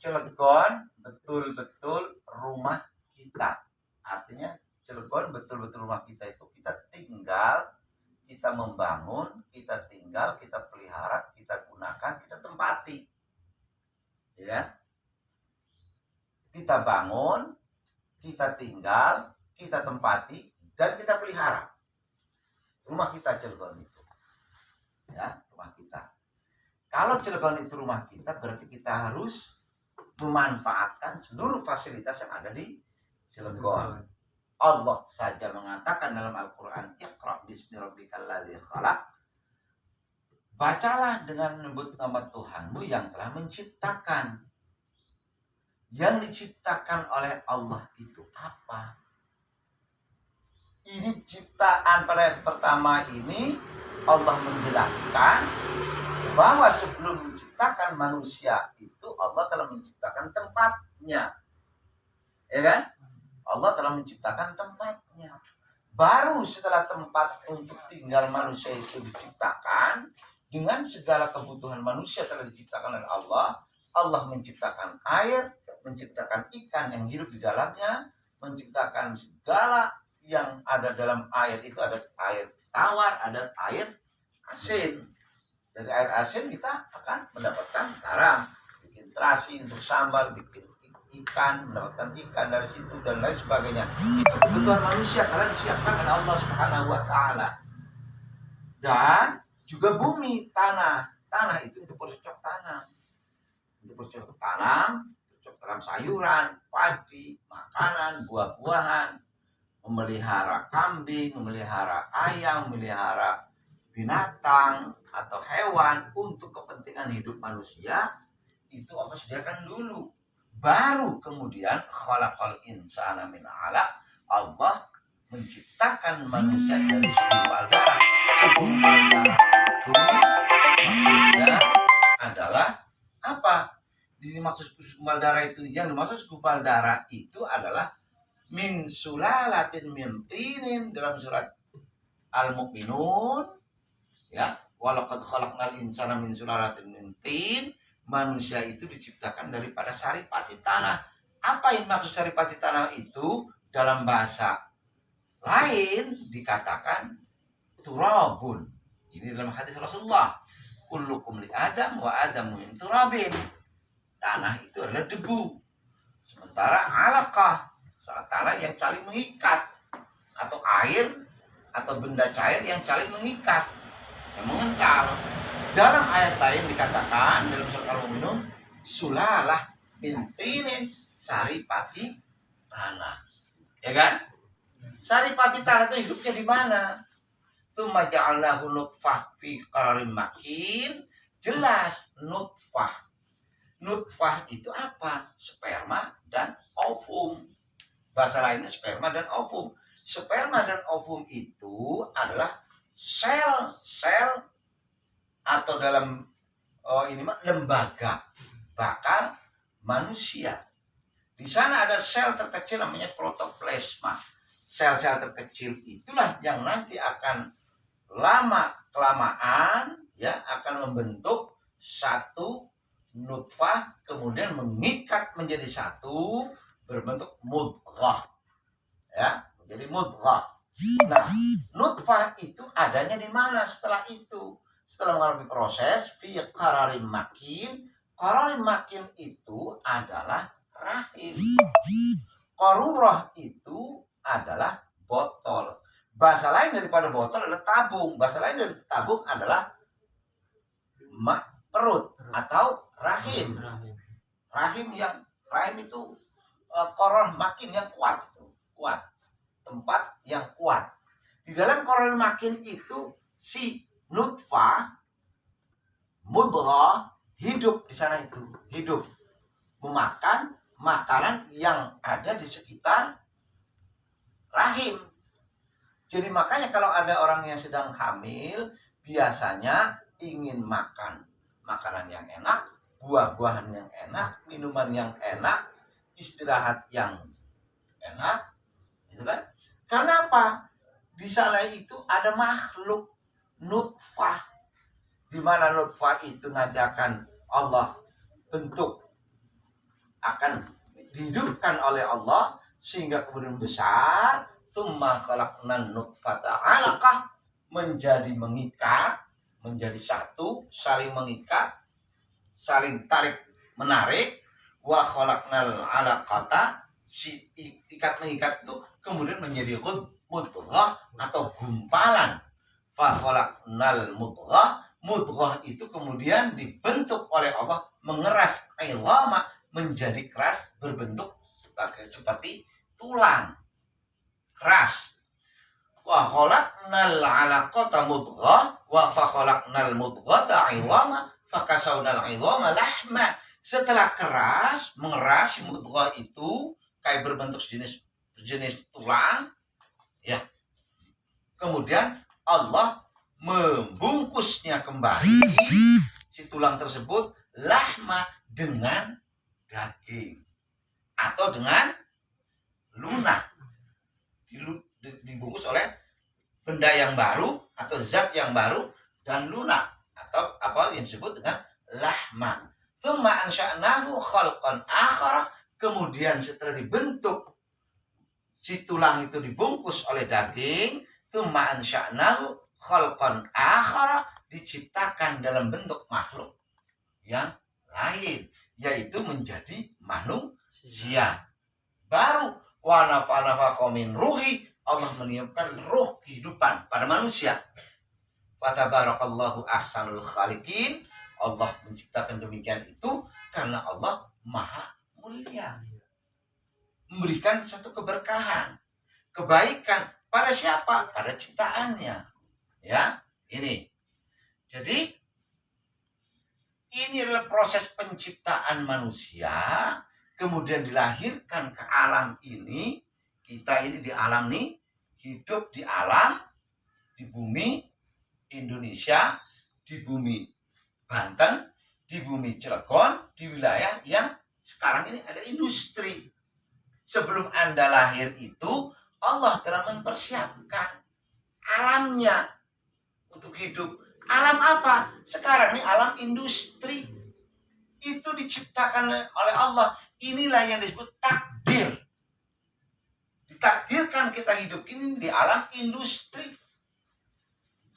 Cilegon betul-betul rumah kita. Artinya Cilegon betul-betul rumah kita itu kita tinggal, kita membangun, kita tinggal, kita pelihara, kita gunakan, kita tempati. Ya. Kita bangun, kita tinggal, kita tempati, dan kita pelihara. Rumah kita Cilegon itu. Ya, rumah kita. Kalau Cilegon itu rumah kita, berarti kita harus memanfaatkan seluruh fasilitas yang ada di Cilegon. Allah saja mengatakan dalam Al-Quran, Iqra bismi rabbikal ladzi khalaq. Bacalah dengan menyebut nama Tuhanmu yang telah menciptakan. Yang diciptakan oleh Allah itu apa? Ini ciptaan pada ayat pertama ini Allah menjelaskan bahwa sebelum menciptakan manusia itu Allah telah menciptakan tempatnya. Ya kan? Allah telah menciptakan tempatnya. Baru setelah tempat untuk tinggal manusia itu diciptakan, dengan segala kebutuhan manusia telah diciptakan oleh Allah. Allah menciptakan air, menciptakan ikan yang hidup di dalamnya, menciptakan segala yang ada dalam air itu, ada air tawar, ada air asin. Dari air asin kita akan mendapatkan garam, bikin terasi untuk sambal, bikin ikan, mendapatkan ikan dari situ dan lain sebagainya. Itu kebutuhan manusia karena disiapkan oleh Allah Subhanahu wa taala. Dan juga bumi, tanah. Tanah itu untuk bercocok tanam. Untuk bercocok tanam, bercocok tanam sayuran, padi, makanan, buah-buahan, memelihara kambing, memelihara ayam, memelihara binatang atau hewan untuk kepentingan hidup manusia. Itu Allah sediakan dulu. Baru kemudian khalaqal insana min 'alaq, Allah menciptakan manusia dari segumpal darah. Segumpal darah itu maksudnya adalah apa? Dimaksud segumpal darah itu, yang dimaksud segumpal darah itu adalah min sulalatin min tinin dalam surat Al-Mu'minun, ya, walaqad khalaqnal insana min sulalatin min tin. Manusia itu diciptakan daripada saripati tanah. Apa yang maksud saripati tanah itu? Dalam bahasa lain dikatakan turabun. Ini dalam hadis Rasulullah, kullukum li adam wa adamu min turabin. Tanah itu adalah debu. Sementara alaqah, tanah yang saling mengikat, atau air atau benda cair yang saling mengikat, yang mengental. Dalam ayat lain dikatakan dalam surat Al-Mu'minun, sulalah min tinin, saripati tanah. Ya kan? Saripati tanah itu hidupnya di mana? Tsumma ja'alnahu nutfah fi qararin makin. Jelas nutfah. Nutfah itu apa? Sperma dan ovum. Bahasa lainnya sperma dan ovum. Sperma dan ovum itu adalah sel-sel atau dalam lembaga bakal manusia. Di sana ada sel terkecil namanya protoplasma. Sel-sel terkecil itulah yang nanti akan lama kelamaan ya akan membentuk satu nutfah, kemudian mengikat menjadi satu berbentuk mudghah. Ya, menjadi mudghah. Nah, nutfah itu adanya di mana setelah itu? Setelah mengalami proses fi qararin makin. Qararin makin itu adalah rahim. Qarurah itu adalah botol. Bahasa lain daripada botol adalah tabung. Bahasa lain dari tabung adalah perut atau rahim. Rahim itu qaror makin yang kuat. Tempat yang kuat. Di dalam qararin makin itu si nutfah, mudghah hidup di sana, itu hidup memakan makanan yang ada di sekitar rahim. Jadi makanya kalau ada orang yang sedang hamil biasanya ingin makan makanan yang enak, buah-buahan yang enak, minuman yang enak, istirahat yang enak, gitu kan? Karena apa? Di sana itu ada makhluk nutfah, di mana nutfah itu nanti akan Allah bentuk akan dihidupkan oleh Allah sehingga kemudian besar. Tsumma khalaqnan nutfata 'alaqah, menjadi mengikat, menjadi satu, saling mengikat, saling tarik menarik. Wa khalaqnal 'alaqata, si ikat mengikat itu kemudian menjadi mudghah atau gumpalan. Fa khalaqnal mudghah itu kemudian dibentuk oleh Allah, mengeras ilama menjadi keras, berbentuk seperti tulang keras. Wa khalaqnal 'alaqata mudghah wa fa khalaqnal mudghata 'idhama fa kasawnal 'idhama lahma. Setelah keras, mengeras mudghah itu kayak berbentuk jenis tulang, ya. Kemudian Allah membungkusnya kembali si tulang tersebut lahma dengan daging atau dengan lunak, dibungkus oleh benda yang baru atau zat yang baru dan lunak atau apa yang disebut dengan lahma. Tsumma ansha'nahu khalqan akhar, kemudian setelah dibentuk si tulang itu dibungkus oleh daging, tsumma ansha'nahu khalqan akhar, diciptakan dalam bentuk makhluk yang lain, yaitu menjadi manusia baru. Wa nafakha min ruhi, Allah meniupkan ruh kehidupan pada manusia. Fa tabarakallahu ahsanul khaliqin, Allah menciptakan demikian itu karena Allah maha mulia, memberikan satu keberkahan, kebaikan pada siapa? Pada ciptaannya. Ya, ini. Jadi ini adalah proses penciptaan manusia, kemudian dilahirkan ke alam ini. Kita ini di alam nih, hidup di alam, di bumi Indonesia, di bumi Banten, di bumi Cilegon, di wilayah yang sekarang ini ada industri. Sebelum Anda lahir itu, Allah telah mempersiapkan alamnya untuk hidup. Alam apa? Sekarang ini alam industri. Itu diciptakan oleh Allah. Inilah yang disebut takdir. Ditakdirkan kita hidup ini di alam industri.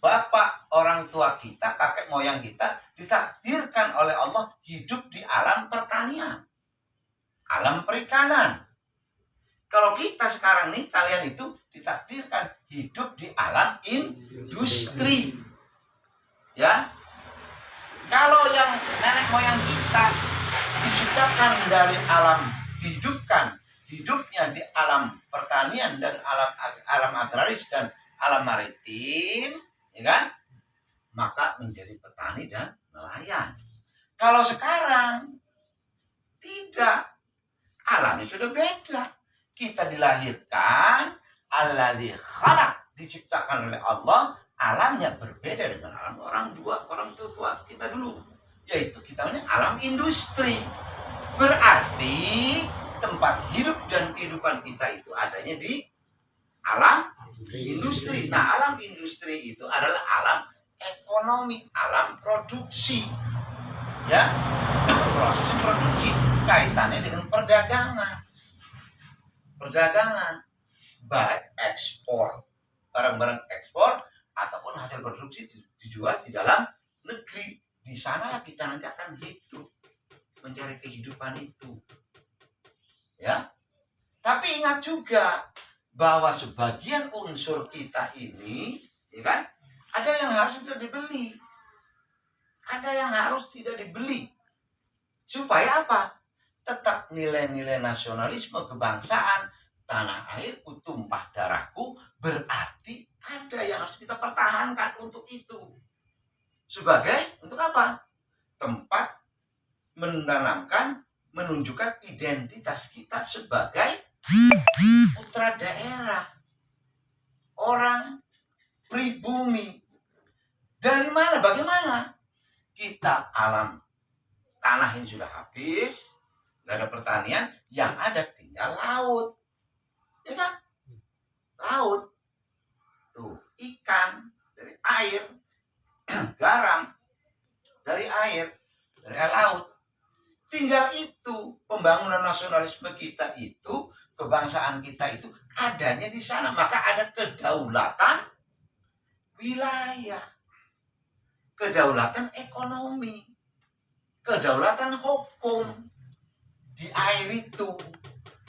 Bapak, orang tua kita, kakek moyang kita ditakdirkan oleh Allah hidup di alam pertanian, alam perikanan. Kalau kita sekarang nih, kalian itu ditakdirkan hidup di alam industri. Ya, kalau yang nenek moyang kita diciptakan dari alam hidupnya di alam pertanian dan alam agraris dan alam maritim, ya kan? Maka menjadi petani dan nelayan. Kalau sekarang tidak, alamnya sudah beda. Kita dilahirkan, alladzi khalaq, diciptakan oleh Allah, alamnya berbeda dengan alam orang tua kita dulu, yaitu kita ini alam industri. Berarti tempat hidup dan kehidupan kita itu adanya di alam industri. Nah, alam industri itu adalah alam ekonomi, alam produksi. Ya, proses produksi kaitannya dengan perdagangan, baik ekspor, barang-barang ekspor ataupun hasil produksi dijual di dalam negeri. Di sana kita nanti akan hidup, mencari kehidupan itu. Ya. Tapi ingat juga bahwa sebagian unsur kita ini, ya kan, ada yang harus tidak dibeli, ada yang harus tidak dibeli. Supaya apa? Tetap nilai-nilai nasionalisme kebangsaan, tanah airku tumpah darahku, berarti ada yang harus kita pertahankan untuk itu. Sebagai, untuk apa? Tempat menanamkan, menunjukkan identitas kita sebagai putra daerah, orang pribumi. Dari mana? Bagaimana? Kita alam tanah ini sudah habis, nggak ada pertanian, yang ada tinggal laut, ya kan? Laut, tuh ikan dari air, garam dari air laut. Tinggal itu pembangunan nasionalisme kita itu, kebangsaan kita itu adanya di sana. Maka ada kedaulatan wilayah, kedaulatan ekonomi, kedaulatan hukum di air itu,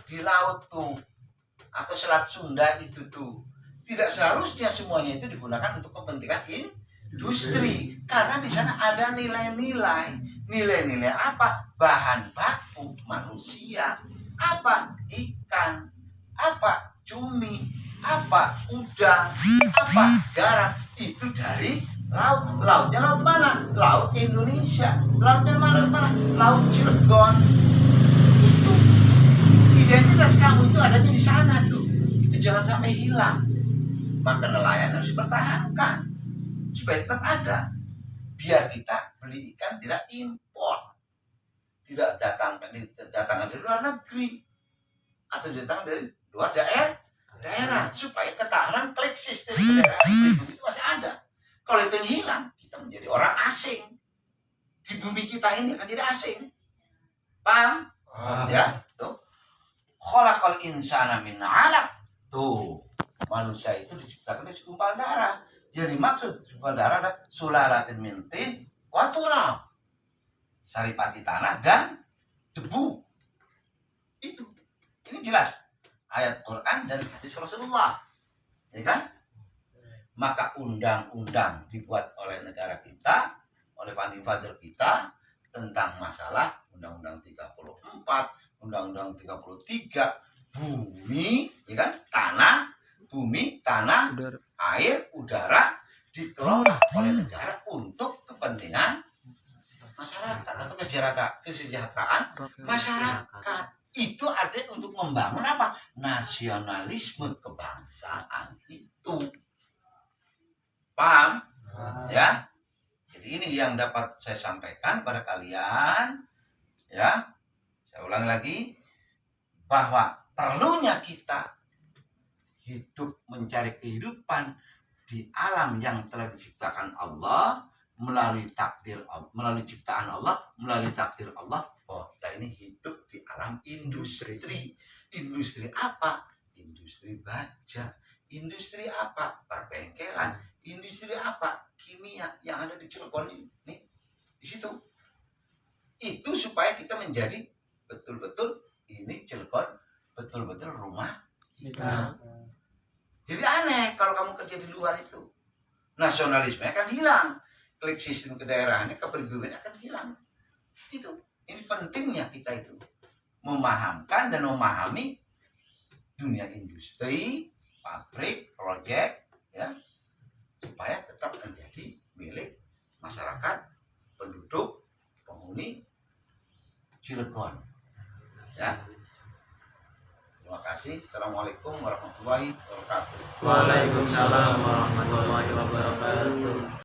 di laut tuh, atau Selat Sunda itu tuh. Tidak seharusnya semuanya itu digunakan untuk kepentingan industri, karena di sana ada nilai-nilai. Nilai-nilai apa? Bahan baku manusia. Apa? Ikan. Apa? Cumi. Apa? Udang. Apa? Garam. Itu dari laut. Lautnya laut mana? Laut Indonesia. Lautnya mana? Laut Cilegon. Itu identitas kamu itu adanya di sana tuh. Itu jangan sampai hilang. Maka nelayan harus dipertahankan supaya tetap ada. Biar kita beli ikan tidak impor, tidak datangkan dari luar negeri atau datang dari luar daerah, supaya ketahanan klik sistem daerah itu masih ada. Kalau itu hilang, kita menjadi orang asing di bumi kita ini, akan jadi asing. Paham? Ya, tuh. Khalaqal insana min 'alaq. Tuh, manusia itu diciptakan dari segumpal darah. Jadi maksud segumpal darah adalah sulalatin min tin wa turab. Saripati tanah dan debu. Itu. Ini jelas ayat Quran dan hadis Rasulullah. Ya kan? Maka undang-undang dibuat oleh negara kita, oleh founding father kita tentang masalah Undang-Undang 34, Undang-Undang 33, bumi, ya kan? Bumi, tanah, air, udara dikelola oleh negara untuk kepentingan masyarakat atau kesejahteraan masyarakat. Itu artinya untuk membangun apa? Nasionalisme kebangsaan itu. Paham? Ya. Jadi ini yang dapat saya sampaikan pada kalian. Ya. Saya ulangi lagi bahwa perlunya kita hidup mencari kehidupan di alam yang telah diciptakan Allah melalui ciptaan Allah, melalui takdir Allah. Oh, kita ini hidup di alam industri. Industri apa? Industri baja. Industri apa? Perbengkelan. Industri apa? Kimia yang ada di Cilegon ini. Di situ. Itu supaya kita menjadi betul-betul ini Cilegon betul-betul rumah kita. Jadi aneh kalau kamu kerja di luar itu. Nasionalisme akan hilang. Klik sistem kedaerahannya, kepribadiannya akan hilang. Itu. Ini pentingnya kita itu. Memahamkan dan memahami dunia industri, pabrik, proyek, ya. Supaya tetap menjadi milik masyarakat, penduduk, penghuni Cilegon. Ya. Terima kasih. Assalamualaikum warahmatullahi wabarakatuh. Waalaikumsalam warahmatullahi wabarakatuh.